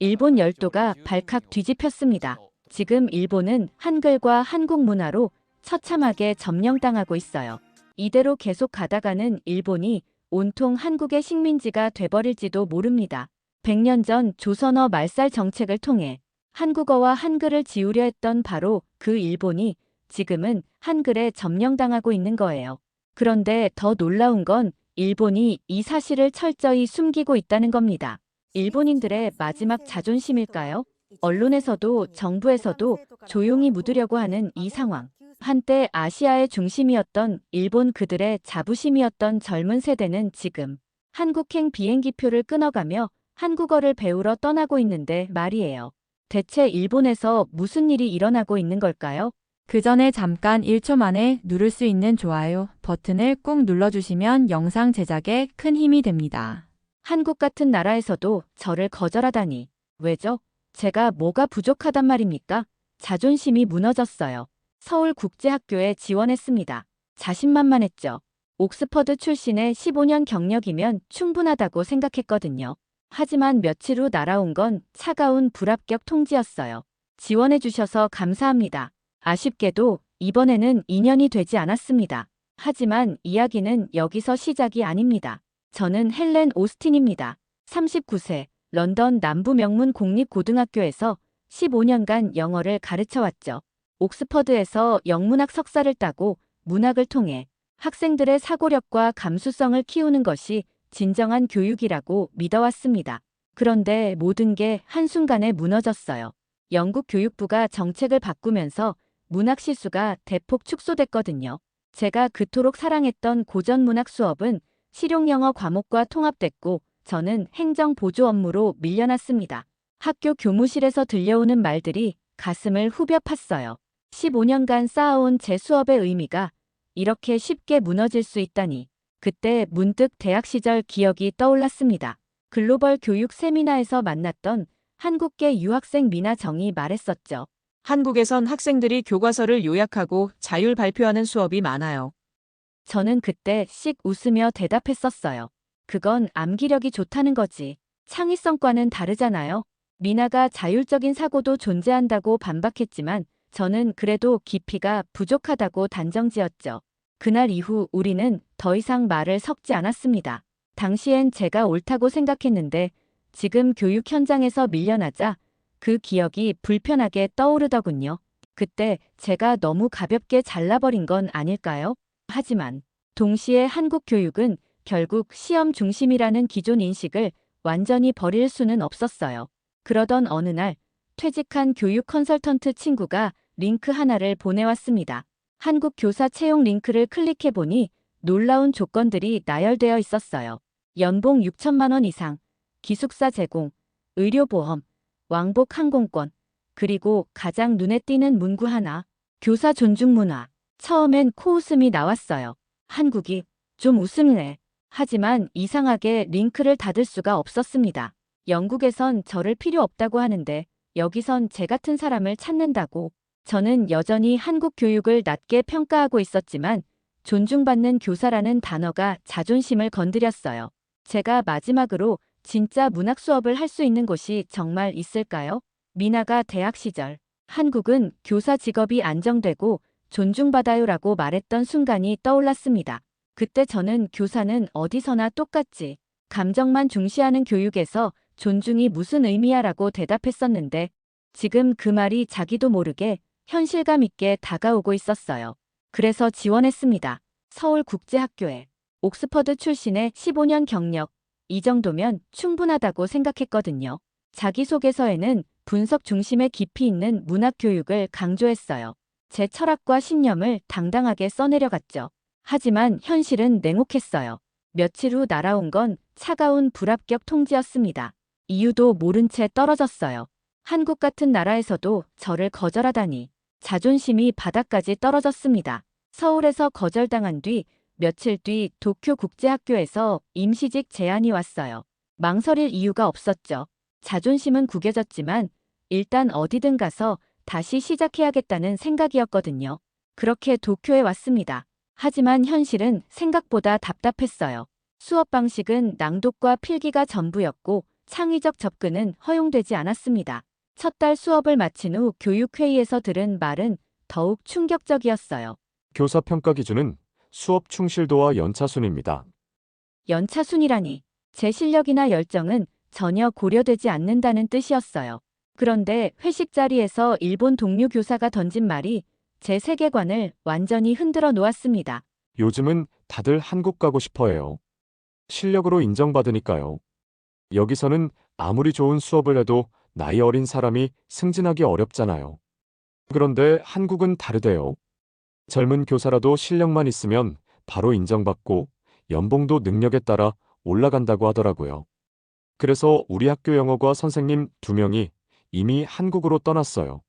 일본 열도가 발칵 뒤집혔습니다. 지금 일본은 한글과 한국 문화로 처참하게 점령당하고 있어요. 이대로 계속 가다가는 일본이 온통 한국의 식민지가 돼버릴지도 모릅니다. 100년 전 조선어 말살 정책을 통해 한국어와 한글을 지우려 했던 바로 그 일본이 지금은 한글에 점령당하고 있는 거예요. 그런데 더 놀라운 건 일본이 이 사실을 철저히 숨기고 있다는 겁니다. 일본인들의 마지막 자존심일까요? 언론에서도 정부에서도 조용히 묻으려고 하는 이 상황. 한때 아시아의 중심이었던 일본, 그들의 자부심이었던 젊은 세대는 지금 한국행 비행기표를 끊어가며 한국어를 배우러 떠나고 있는데 말이에요. 대체 일본에서 무슨 일이 일어나고 있는 걸까요? 그 전에 잠깐 1초 만에 누를 수 있는 좋아요 버튼을 꾹 눌러주시면 영상 제작에 큰 힘이 됩니다. 한국 같은 나라에서도 저를 거절하다니. 왜죠? 제가 뭐가 부족하단 말입니까? 자존심이 무너졌어요. 서울국제학교에 지원했습니다. 자신만만했죠. 옥스퍼드 출신의 15년 경력이면 충분하다고 생각했거든요. 하지만 며칠 후 날아온 건 차가운 불합격 통지였어요. 지원해주셔서 감사합니다. 아쉽게도 이번에는 인연이 되지 않았습니다. 하지만 이야기는 여기서 시작이 아닙니다. 저는 헬렌 오스틴입니다. 39세, 런던 남부 명문 공립고등학교에서 15년간 영어를 가르쳐왔죠. 옥스퍼드에서 영문학 석사를 따고 문학을 통해 학생들의 사고력과 감수성을 키우는 것이 진정한 교육이라고 믿어왔습니다. 그런데 모든 게 한순간에 무너졌어요. 영국 교육부가 정책을 바꾸면서 문학 시수가 대폭 축소됐거든요. 제가 그토록 사랑했던 고전문학 수업은 실용영어 과목과 통합됐고 저는 행정 보조 업무로 밀려났습니다. 학교 교무실에서 들려오는 말들이 가슴을 후벼 팠어요. 15년간 쌓아온 제 수업의 의미가 이렇게 쉽게 무너질 수 있다니. 그때 문득 대학 시절 기억이 떠올랐습니다. 글로벌 교육 세미나에서 만났던 한국계 유학생 미나정이 말했었죠. 한국에선 학생들이 교과서를 요약하고 자율 발표하는 수업이 많아요. 저는 그때 씩 웃으며 대답했었어요. 그건 암기력이 좋다는 거지. 창의성과는 다르잖아요. 미나가 자율적인 사고도 존재한다고 반박했지만 저는 그래도 깊이가 부족하다고 단정지었죠. 그날 이후 우리는 더 이상 말을 섞지 않았습니다. 당시엔 제가 옳다고 생각했는데 지금 교육 현장에서 밀려나자 그 기억이 불편하게 떠오르더군요. 그때 제가 너무 가볍게 잘라버린 건 아닐까요? 하지만 동시에 한국 교육은 결국 시험 중심이라는 기존 인식을 완전히 버릴 수는 없었어요. 그러던 어느 날 퇴직한 교육 컨설턴트 친구가 링크 하나를 보내왔습니다. 한국 교사 채용 링크를 클릭해보니 놀라운 조건들이 나열되어 있었어요. 연봉 6천만 원 이상, 기숙사 제공, 의료보험, 왕복 항공권, 그리고 가장 눈에 띄는 문구 하나, 교사 존중 문화. 처음엔 코웃음이 나왔어요. 한국이 좀 웃음내. 하지만 이상하게 링크를 닫을 수가 없었습니다. 영국에선 저를 필요 없다고 하는데 여기선 제 같은 사람을 찾는다고. 저는 여전히 한국 교육을 낮게 평가하고 있었지만 존중받는 교사라는 단어가 자존심을 건드렸어요. 제가 마지막으로 진짜 문학 수업을 할 수 있는 곳이 정말 있을까요? 미나가 대학 시절 한국은 교사 직업이 안정되고 존중받아요라고 말했던 순간이 떠올랐습니다. 그때 저는 교사는 어디서나 똑같지. 감정만 중시하는 교육에서 존중이 무슨 의미야라고 대답했었는데 지금 그 말이 자기도 모르게 현실감 있게 다가오고 있었어요. 그래서 지원했습니다. 서울국제학교에. 옥스퍼드 출신의 15년 경력. 이 정도면 충분하다고 생각했거든요. 자기소개서에는 분석 중심의 깊이 있는 문학 교육을 강조했어요. 제 철학과 신념을 당당하게 써내려갔죠. 하지만 현실은 냉혹했어요. 며칠 후 날아온 건 차가운 불합격 통지였습니다. 이유도 모른 채 떨어졌어요. 한국 같은 나라에서도 저를 거절하다니. 자존심이 바닥까지 떨어졌습니다. 서울에서 거절당한 뒤 며칠 뒤 도쿄 국제학교에서 임시직 제안이 왔어요. 망설일 이유가 없었죠. 자존심은 구겨졌지만 일단 어디든 가서 다시 시작해야겠다는 생각이었거든요. 그렇게 도쿄에 왔습니다. 하지만 현실은 생각보다 답답했어요. 수업 방식은 낭독과 필기가 전부였고 창의적 접근은 허용되지 않았습니다. 첫 달 수업을 마친 후 교육회의에서 들은 말은 더욱 충격적이었어요. 교사 평가 기준은 수업 충실도와 연차순입니다. 연차순이라니. 제 실력이나 열정은 전혀 고려되지 않는다는 뜻이었어요. 그런데 회식 자리에서 일본 동료 교사가 던진 말이 제 세계관을 완전히 흔들어 놓았습니다. 요즘은 다들 한국 가고 싶어 해요. 실력으로 인정받으니까요. 여기서는 아무리 좋은 수업을 해도 나이 어린 사람이 승진하기 어렵잖아요. 그런데 한국은 다르대요. 젊은 교사라도 실력만 있으면 바로 인정받고 연봉도 능력에 따라 올라간다고 하더라고요. 그래서 우리 학교 영어과 선생님 2명이 이미 한국으로 떠났어요.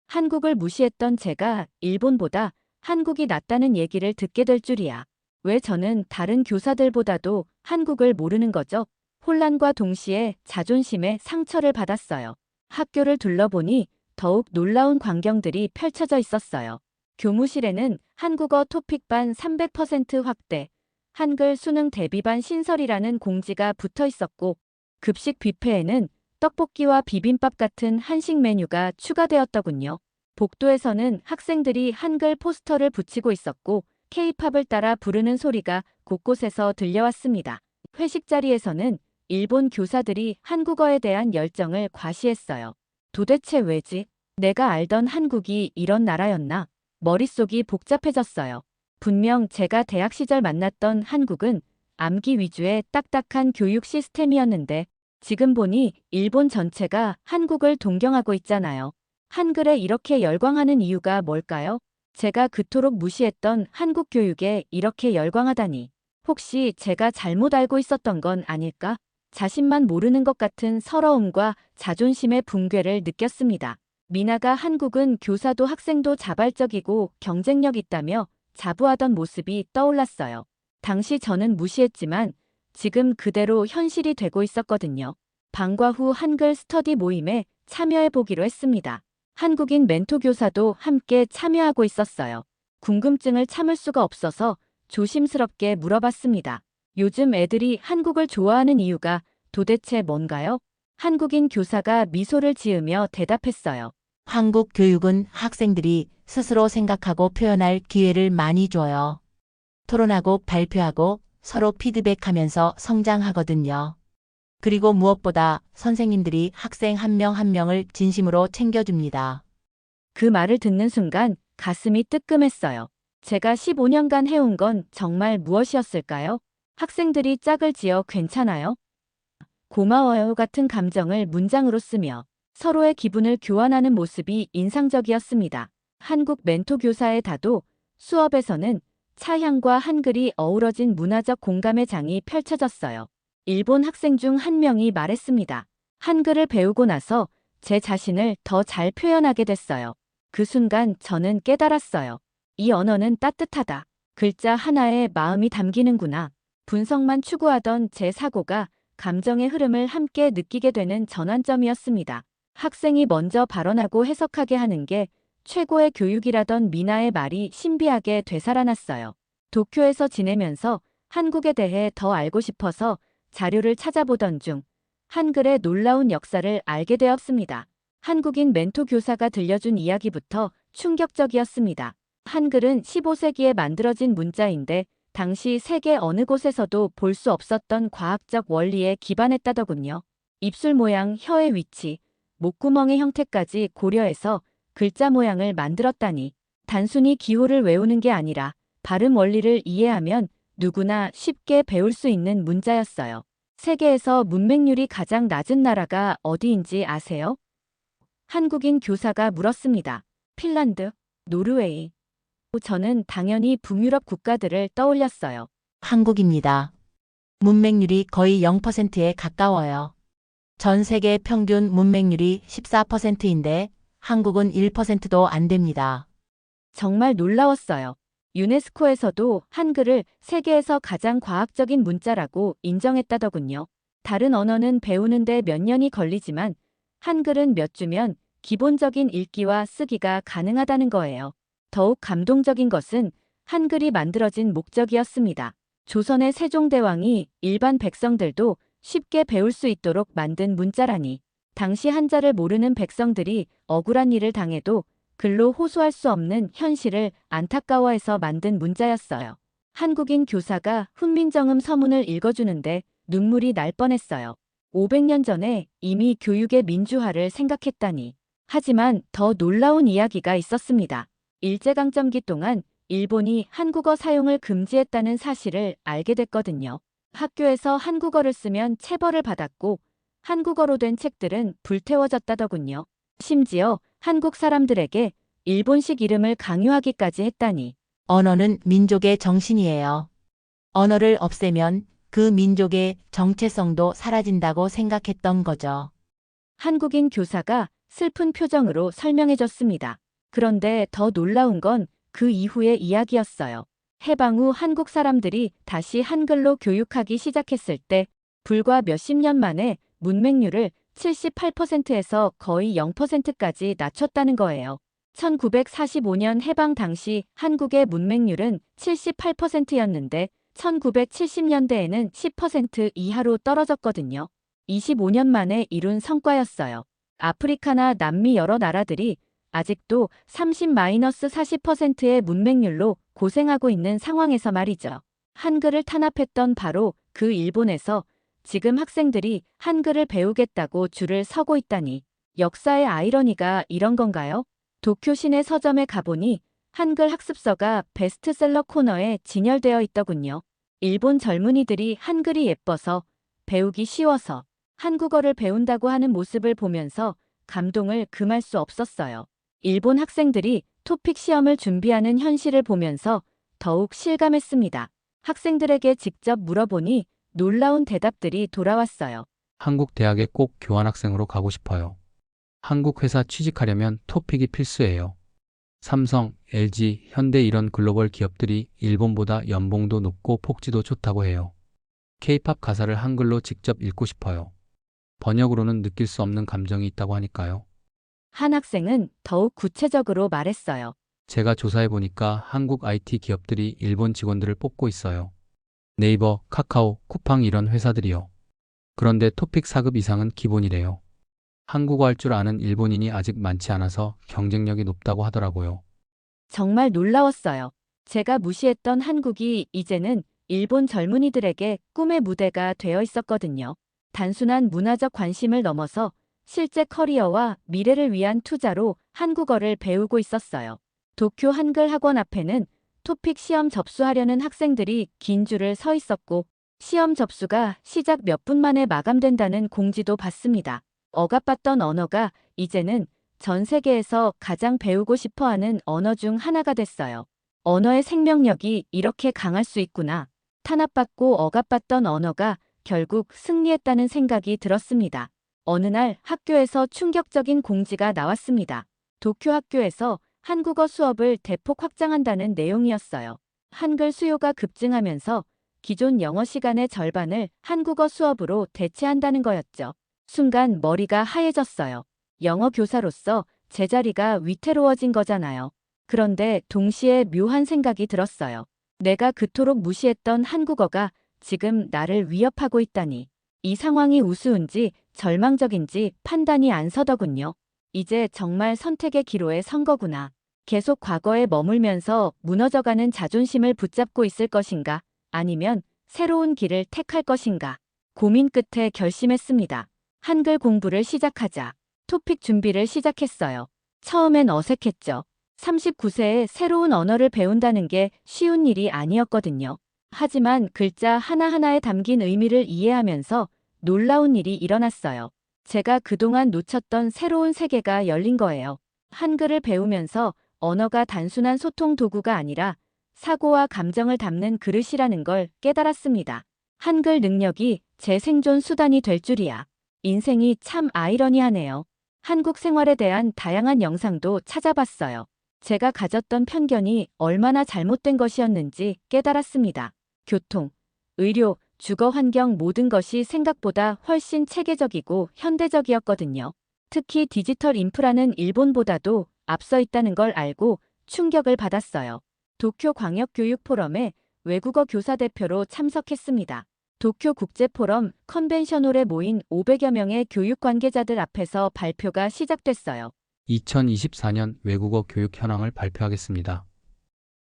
한국을 무시했던 제가 일본보다 한국이 낫다는 얘기를 듣게 될 줄이야. 왜 저는 다른 교사들보다도 한국을 모르는 거죠? 혼란과 동시에 자존심에 상처를 받았어요. 학교를 둘러보니 더욱 놀라운 광경들이 펼쳐져 있었어요. 교무실에는 한국어 토픽반 300% 확대, 한글 수능 대비반 신설이라는 공지가 붙어 있었고, 급식 뷔페에는 떡볶이와 비빔밥 같은 한식 메뉴가 추가되었더군요. 복도에서는 학생들이 한글 포스터를 붙이고 있었고, K-팝을 따라 부르는 소리가 곳곳에서 들려왔습니다. 회식 자리에서는 일본 교사들이 한국어에 대한 열정을 과시했어요. 도대체 왜지? 내가 알던 한국이 이런 나라였나? 머릿속이 복잡해졌어요. 분명 제가 대학 시절 만났던 한국은 암기 위주의 딱딱한 교육 시스템이었는데 지금 보니 일본 전체가 한국을 동경하고 있잖아요. 한글에 이렇게 열광하는 이유가 뭘까요? 제가 그토록 무시했던 한국 교육에 이렇게 열광하다니. 혹시 제가 잘못 알고 있었던 건 아닐까? 자신만 모르는 것 같은 서러움과 자존심의 붕괴를 느꼈습니다. 미나가 한국은 교사도 학생도 자발적이고 경쟁력 있다며 자부하던 모습이 떠올랐어요. 당시 저는 무시했지만 지금 그대로 현실이 되고 있었거든요. 방과 후 한글 스터디 모임에 참여해보기로 했습니다. 한국인 멘토 교사도 함께 참여하고 있었어요. 궁금증을 참을 수가 없어서 조심스럽게 물어봤습니다. 요즘 애들이 한국을 좋아하는 이유가 도대체 뭔가요? 한국인 교사가 미소를 지으며 대답했어요. 한국 교육은 학생들이 스스로 생각하고 표현할 기회를 많이 줘요. 토론하고 발표하고 서로 피드백하면서 성장하거든요. 그리고 무엇보다 선생님들이 학생 한 명 한 명을 진심으로 챙겨줍니다. 그 말을 듣는 순간 가슴이 뜨끔했어요. 제가 15년간 해온 건 정말 무엇이었을까요? 학생들이 짝을 지어 괜찮아요? 고마워요 같은 감정을 문장으로 쓰며 서로의 기분을 교환하는 모습이 인상적이었습니다. 한국 멘토 교사의 다도 수업에서는 차향과 한글이 어우러진 문화적 공감의 장이 펼쳐졌어요. 일본 학생 중 한 명이 말했습니다. 한글을 배우고 나서 제 자신을 더 잘 표현하게 됐어요. 그 순간 저는 깨달았어요. 이 언어는 따뜻하다. 글자 하나에 마음이 담기는구나. 분석만 추구하던 제 사고가 감정의 흐름을 함께 느끼게 되는 전환점이었습니다. 학생이 먼저 발언하고 해석하게 하는 게 최고의 교육이라던 미나의 말이 신비하게 되살아났어요. 도쿄에서 지내면서 한국에 대해 더 알고 싶어서 자료를 찾아보던 중 한글의 놀라운 역사를 알게 되었습니다. 한국인 멘토 교사가 들려준 이야기부터 충격적이었습니다. 한글은 15세기에 만들어진 문자인데 당시 세계 어느 곳에서도 볼 수 없었던 과학적 원리에 기반했다더군요. 입술 모양, 혀의 위치, 목구멍의 형태까지 고려해서 글자 모양을 만들었다니. 단순히 기호를 외우는 게 아니라 발음 원리를 이해하면 누구나 쉽게 배울 수 있는 문자였어요. 세계에서 문맹률이 가장 낮은 나라가 어디인지 아세요? 한국인 교사가 물었습니다. 핀란드, 노르웨이. 저는 당연히 북유럽 국가들을 떠올렸어요. 한국입니다. 문맹률이 거의 0%에 가까워요. 전 세계 평균 문맹률이 14%인데 한국은 1%도 안 됩니다. 정말 놀라웠어요. 유네스코에서도 한글을 세계에서 가장 과학적인 문자라고 인정했다더군요. 다른 언어는 배우는데 몇 년이 걸리지만 한글은 몇 주면 기본적인 읽기와 쓰기가 가능하다는 거예요. 더욱 감동적인 것은 한글이 만들어진 목적이었습니다. 조선의 세종대왕이 일반 백성들도 쉽게 배울 수 있도록 만든 문자라니. 당시 한자를 모르는 백성들이 억울한 일을 당해도 글로 호소할 수 없는 현실을 안타까워해서 만든 문자였어요. 한국인 교사가 훈민정음 서문을 읽어주는데 눈물이 날 뻔했어요. 500년 전에 이미 교육의 민주화를 생각했다니. 하지만 더 놀라운 이야기가 있었습니다. 일제강점기 동안 일본이 한국어 사용을 금지했다는 사실을 알게 됐거든요. 학교에서 한국어를 쓰면 체벌을 받았고 한국어로 된 책들은 불태워졌다더군요. 심지어 한국 사람들에게 일본식 이름을 강요하기까지 했다니. 언어는 민족의 정신이에요. 언어를 없애면 그 민족의 정체성도 사라진다고 생각했던 거죠. 한국인 교사가 슬픈 표정으로 설명해줬습니다. 그런데 더 놀라운 건 그 이후의 이야기였어요. 해방 후 한국 사람들이 다시 한글로 교육하기 시작했을 때 불과 몇십 년 만에 문맹률을 78%에서 거의 0%까지 낮췄다는 거예요. 1945년 해방 당시 한국의 문맹률은 78%였는데 1970년대에는 10% 이하로 떨어졌거든요. 25년 만에 이룬 성과였어요. 아프리카나 남미 여러 나라들이 아직도 30-40%의 문맹률로 고생하고 있는 상황에서 말이죠. 한글을 탄압했던 바로 그 일본에서 지금 학생들이 한글을 배우겠다고 줄을 서고 있다니. 역사의 아이러니가 이런 건가요? 도쿄 시내 서점에 가보니 한글 학습서가 베스트셀러 코너에 진열되어 있더군요. 일본 젊은이들이 한글이 예뻐서 배우기 쉬워서 한국어를 배운다고 하는 모습을 보면서 감동을 금할 수 없었어요. 일본 학생들이 토픽 시험을 준비하는 현실을 보면서 더욱 실감했습니다. 학생들에게 직접 물어보니 놀라운 대답들이 돌아왔어요. 한국 대학에 꼭 교환학생으로 가고 싶어요. 한국 회사 취직하려면 토픽이 필수예요. 삼성, LG, 현대 이런 글로벌 기업들이 일본보다 연봉도 높고 복지도 좋다고 해요. K-팝 가사를 한글로 직접 읽고 싶어요. 번역으로는 느낄 수 없는 감정이 있다고 하니까요. 한 학생은 더욱 구체적으로 말했어요. 제가 조사해보니까 한국 IT 기업들이 일본 직원들을 뽑고 있어요. 네이버, 카카오, 쿠팡 이런 회사들이요. 그런데 토픽 4급 이상은 기본이래요. 한국어 할 줄 아는 일본인이 아직 많지 않아서 경쟁력이 높다고 하더라고요. 정말 놀라웠어요. 제가 무시했던 한국이 이제는 일본 젊은이들에게 꿈의 무대가 되어 있었거든요. 단순한 문화적 관심을 넘어서 실제 커리어와 미래를 위한 투자로 한국어를 배우고 있었어요. 도쿄 한글 학원 앞에는 토픽 시험 접수하려는 학생들이 긴 줄을 서 있었고 시험 접수가 시작 몇 분 만에 마감된다는 공지도 봤습니다. 억압받던 언어가 이제는 전 세계에서 가장 배우고 싶어하는 언어 중 하나가 됐어요. 언어의 생명력이 이렇게 강할 수 있구나. 탄압받고 억압받던 언어가 결국 승리했다는 생각이 들었습니다. 어느 날 학교에서 충격적인 공지가 나왔습니다. 도쿄 학교에서 한국어 수업을 대폭 확장한다는 내용이었어요. 한글 수요가 급증하면서 기존 영어 시간의 절반을 한국어 수업으로 대체한다는 거였죠. 순간 머리가 하얘졌어요. 영어 교사로서 제 자리가 위태로워진 거잖아요. 그런데 동시에 묘한 생각이 들었어요. 내가 그토록 무시했던 한국어가 지금 나를 위협하고 있다니. 이 상황이 우스운지 절망적인지 판단이 안 서더군요. 이제 정말 선택의 기로에 선 거구나. 계속 과거에 머물면서 무너져가는 자존심을 붙잡고 있을 것인가? 아니면 새로운 길을 택할 것인가? 고민 끝에 결심했습니다. 한글 공부를 시작하자. 토픽 준비를 시작했어요. 처음엔 어색했죠. 39세에 새로운 언어를 배운다는 게 쉬운 일이 아니었거든요. 하지만 글자 하나하나에 담긴 의미를 이해하면서 놀라운 일이 일어났어요. 제가 그동안 놓쳤던 새로운 세계가 열린 거예요. 한글을 배우면서 언어가 단순한 소통 도구가 아니라 사고와 감정을 담는 그릇이라는 걸 깨달았습니다. 한글 능력이 제 생존 수단이 될 줄이야. 인생이 참 아이러니하네요. 한국 생활에 대한 다양한 영상도 찾아봤어요. 제가 가졌던 편견이 얼마나 잘못된 것이었는지 깨달았습니다. 교통, 의료, 주거 환경 모든 것이 생각보다 훨씬 체계적이고 현대적이었거든요. 특히 디지털 인프라는 일본보다도 앞서 있다는 걸 알고 충격을 받았어요. 도쿄 광역교육 포럼에 외국어 교사 대표로 참석했습니다. 도쿄 국제포럼 컨벤션홀에 모인 500여 명의 교육 관계자들 앞에서 발표가 시작됐어요. 2024년 외국어 교육 현황을 발표하겠습니다.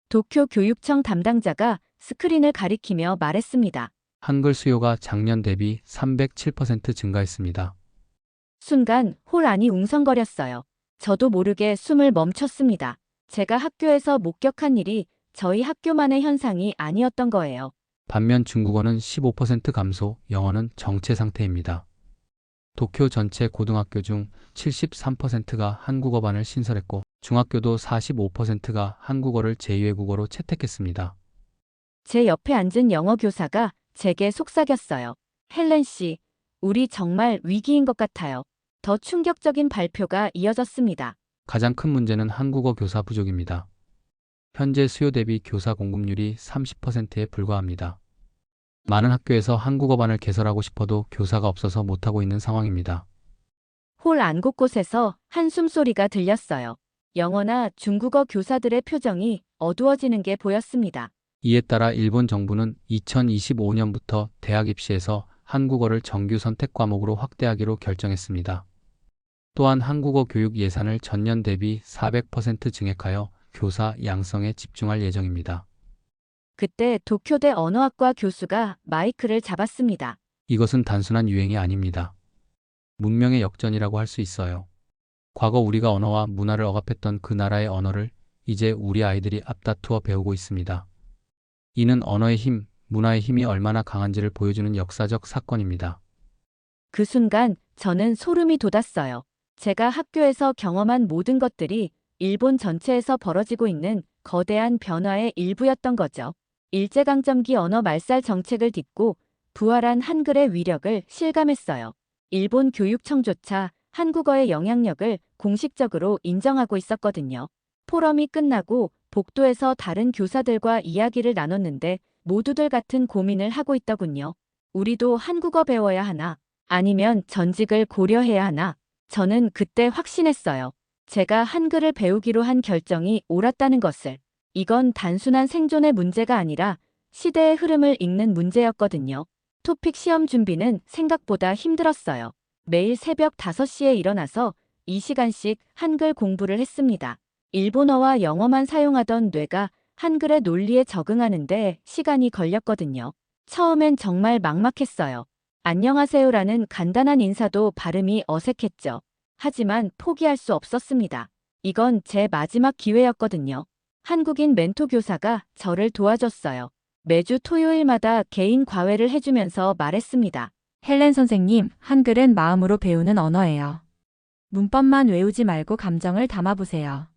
도쿄 교육청 담당자가 스크린을 가리키며 말했습니다. 한글 수요가 작년 대비 307% 증가했습니다. 순간 홀 안이 웅성거렸어요. 저도 모르게 숨을 멈췄습니다. 제가 학교에서 목격한 일이 저희 학교만의 현상이 아니었던 거예요. 반면 중국어는 15% 감소, 영어는 정체 상태입니다. 도쿄 전체 고등학교 중 73%가 한국어반을 신설했고 중학교도 45%가 한국어를 제2외국어로 채택했습니다. 제 옆에 앉은 영어 교사가 제게 속삭였어요. 헬렌 씨, 우리 정말 위기인 것 같아요. 더 충격적인 발표가 이어졌습니다. 가장 큰 문제는 한국어 교사 부족입니다. 현재 수요 대비 교사 공급률이 30%에 불과합니다. 많은 학교에서 한국어반을 개설하고 싶어도 교사가 없어서 못하고 있는 상황입니다. 홀 안 곳곳에서 한숨 소리가 들렸어요. 영어나 중국어 교사들의 표정이 어두워지는 게 보였습니다. 이에 따라 일본 정부는 2025년부터 대학 입시에서 한국어를 정규 선택 과목으로 확대하기로 결정했습니다. 또한 한국어 교육 예산을 전년 대비 400% 증액하여 교사 양성에 집중할 예정입니다. 그때 도쿄대 언어학과 교수가 마이크를 잡았습니다. 이것은 단순한 유행이 아닙니다. 문명의 역전이라고 할 수 있어요. 과거 우리가 언어와 문화를 억압했던 그 나라의 언어를 이제 우리 아이들이 앞다투어 배우고 있습니다. 이는 언어의 힘, 문화의 힘이 얼마나 강한지를 보여주는 역사적 사건입니다. 그 순간 저는 소름이 돋았어요. 제가 학교에서 경험한 모든 것들이 일본 전체에서 벌어지고 있는 거대한 변화의 일부였던 거죠. 일제강점기 언어 말살 정책을 딛고 부활한 한글의 위력을 실감했어요. 일본 교육청조차 한국어의 영향력을 공식적으로 인정하고 있었거든요. 포럼이 끝나고 복도에서 다른 교사들과 이야기를 나눴는데 모두들 같은 고민을 하고 있더군요. 우리도 한국어 배워야 하나? 아니면 전직을 고려해야 하나? 저는 그때 확신했어요. 제가 한글을 배우기로 한 결정이 옳았다는 것을. 이건 단순한 생존의 문제가 아니라 시대의 흐름을 읽는 문제였거든요. 토픽 시험 준비는 생각보다 힘들었어요. 매일 새벽 5시에 일어나서 2시간씩 한글 공부를 했습니다. 일본어와 영어만 사용하던 뇌가 한글의 논리에 적응하는데 시간이 걸렸거든요. 처음엔 정말 막막했어요. 안녕하세요라는 간단한 인사도 발음이 어색했죠. 하지만 포기할 수 없었습니다. 이건 제 마지막 기회였거든요. 한국인 멘토 교사가 저를 도와줬어요. 매주 토요일마다 개인 과외를 해주면서 말했습니다. 헬렌 선생님, 한글은 마음으로 배우는 언어예요. 문법만 외우지 말고 감정을 담아보세요.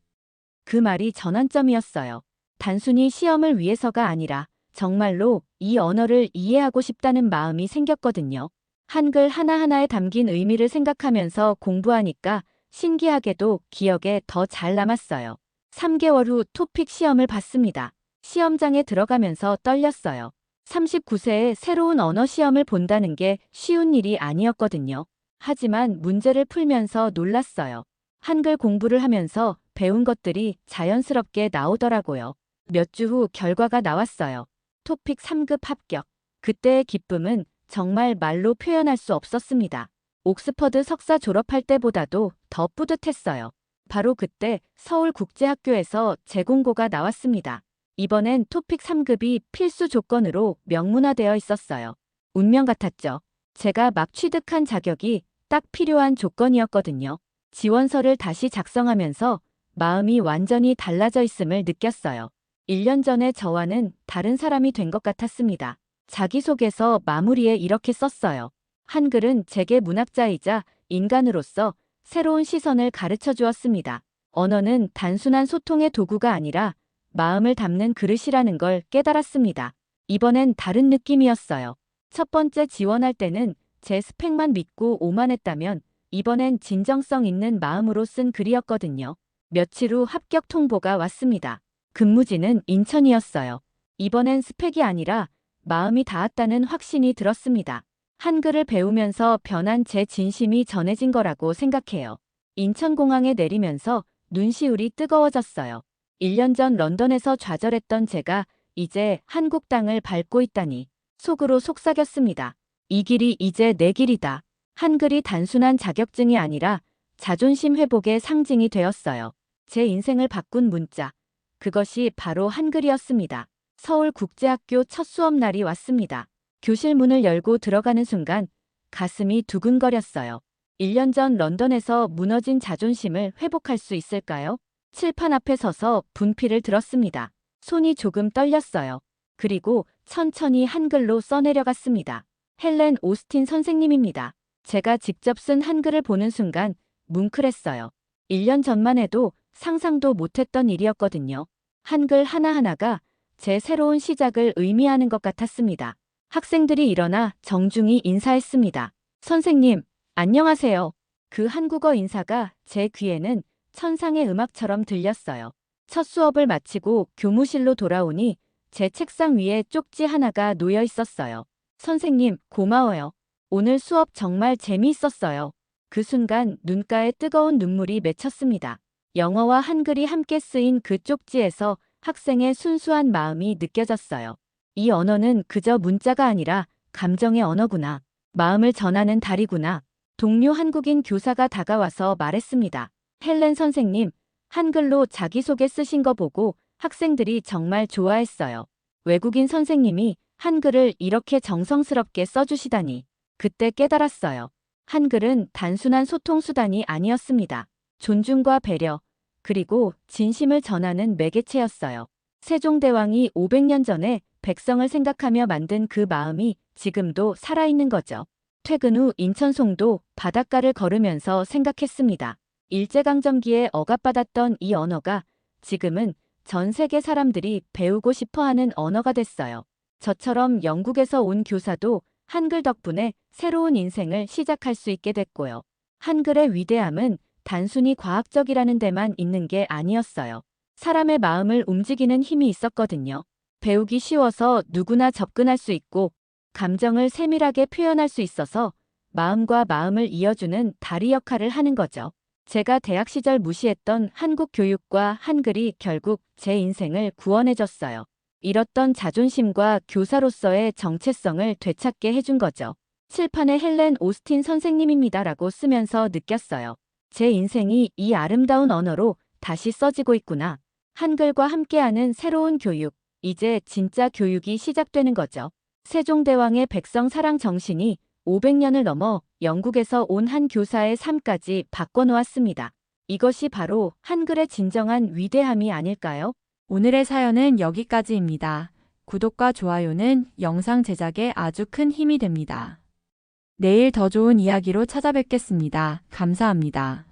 그 말이 전환점이었어요. 단순히 시험을 위해서가 아니라 정말로 이 언어를 이해하고 싶다는 마음이 생겼거든요. 한글 하나하나에 담긴 의미를 생각하면서 공부하니까 신기하게도 기억에 더 잘 남았어요. 3개월 후 토픽 시험을 봤습니다. 시험장에 들어가면서 떨렸어요. 39세에 새로운 언어 시험을 본다는 게 쉬운 일이 아니었거든요. 하지만 문제를 풀면서 놀랐어요. 한글 공부를 하면서 배운 것들이 자연스럽게 나오더라고요. 몇 주 후 결과가 나왔어요. 토픽 3급 합격. 그때의 기쁨은 정말 말로 표현할 수 없었습니다. 옥스퍼드 석사 졸업할 때보다도 더 뿌듯했어요. 바로 그때 서울국제학교에서 재공고가 나왔습니다. 이번엔 토픽 3급이 필수 조건으로 명문화되어 있었어요. 운명 같았죠. 제가 막 취득한 자격이 딱 필요한 조건이었거든요. 지원서를 다시 작성하면서 마음이 완전히 달라져 있음을 느꼈어요. 1년 전에 저와는 다른 사람이 된 것 같았습니다. 자기소개서 마무리에 이렇게 썼어요. 한글은 제게 문학자이자 인간으로서 새로운 시선을 가르쳐 주었습니다. 언어는 단순한 소통의 도구가 아니라 마음을 담는 그릇이라는 걸 깨달았습니다. 이번엔 다른 느낌이었어요. 첫 번째 지원할 때는 제 스펙만 믿고 오만했다면 이번엔 진정성 있는 마음으로 쓴 글이었거든요. 며칠 후 합격 통보가 왔습니다. 근무지는 인천이었어요. 이번엔 스펙이 아니라 마음이 닿았다는 확신이 들었습니다. 한글을 배우면서 변한 제 진심이 전해진 거라고 생각해요. 인천공항에 내리면서 눈시울이 뜨거워졌어요. 1년 전 런던에서 좌절했던 제가 이제 한국 땅을 밟고 있다니. 속으로 속삭였습니다. 이 길이 이제 내 길이다. 한글이 단순한 자격증이 아니라 자존심 회복의 상징이 되었어요. 제 인생을 바꾼 문자. 그것이 바로 한글이었습니다. 서울국제학교 첫 수업 날이 왔습니다. 교실 문을 열고 들어가는 순간 가슴이 두근거렸어요. 1년 전 런던에서 무너진 자존심을 회복할 수 있을까요? 칠판 앞에 서서 분필을 들었습니다. 손이 조금 떨렸어요. 그리고 천천히 한글로 써내려갔습니다. 헬렌 오스틴 선생님입니다. 제가 직접 쓴 한글을 보는 순간 뭉클했어요. 1년 전만 해도 상상도 못했던 일이었거든요. 한글 하나하나가 제 새로운 시작을 의미하는 것 같았습니다. 학생들이 일어나 정중히 인사했습니다. 선생님, 안녕하세요. 그 한국어 인사가 제 귀에는 천상의 음악처럼 들렸어요. 첫 수업을 마치고 교무실로 돌아오니 제 책상 위에 쪽지 하나가 놓여 있었어요. 선생님, 고마워요. 오늘 수업 정말 재미있었어요. 그 순간 눈가에 뜨거운 눈물이 맺혔습니다. 영어와 한글이 함께 쓰인 그 쪽지에서 학생의 순수한 마음이 느껴졌어요. 이 언어는 그저 문자가 아니라 감정의 언어구나. 마음을 전하는 다리구나. 동료 한국인 교사가 다가와서 말했습니다. 헬렌 선생님, 한글로 자기소개 쓰신 거 보고 학생들이 정말 좋아했어요. 외국인 선생님이 한글을 이렇게 정성스럽게 써주시다니. 그때 깨달았어요. 한글은 단순한 소통 수단이 아니었습니다. 존중과 배려, 그리고 진심을 전하는 매개체였어요. 세종대왕이 500년 전에 백성을 생각하며 만든 그 마음이 지금도 살아있는 거죠. 퇴근 후 인천송도 바닷가를 걸으면서 생각했습니다. 일제강점기에 억압받았던 이 언어가 지금은 전 세계 사람들이 배우고 싶어하는 언어가 됐어요. 저처럼 영국에서 온 교사도 한글 덕분에 새로운 인생을 시작할 수 있게 됐고요. 한글의 위대함은 단순히 과학적이라는 데만 있는 게 아니었어요. 사람의 마음을 움직이는 힘이 있었거든요. 배우기 쉬워서 누구나 접근할 수 있고 감정을 세밀하게 표현할 수 있어서 마음과 마음을 이어주는 다리 역할을 하는 거죠. 제가 대학 시절 무시했던 한국 교육과 한글이 결국 제 인생을 구원해줬어요. 잃었던 자존심과 교사로서의 정체성을 되찾게 해준 거죠. 칠판에 헬렌 오스틴 선생님입니다라고 쓰면서 느꼈어요. 제 인생이 이 아름다운 언어로 다시 써지고 있구나. 한글과 함께하는 새로운 교육, 이제 진짜 교육이 시작되는 거죠. 세종대왕의 백성 사랑 정신이 500년을 넘어 영국에서 온 한 교사의 삶까지 바꿔놓았습니다. 이것이 바로 한글의 진정한 위대함이 아닐까요? 오늘의 사연은 여기까지입니다. 구독과 좋아요는 영상 제작에 아주 큰 힘이 됩니다. 내일 더 좋은 이야기로 찾아뵙겠습니다. 감사합니다.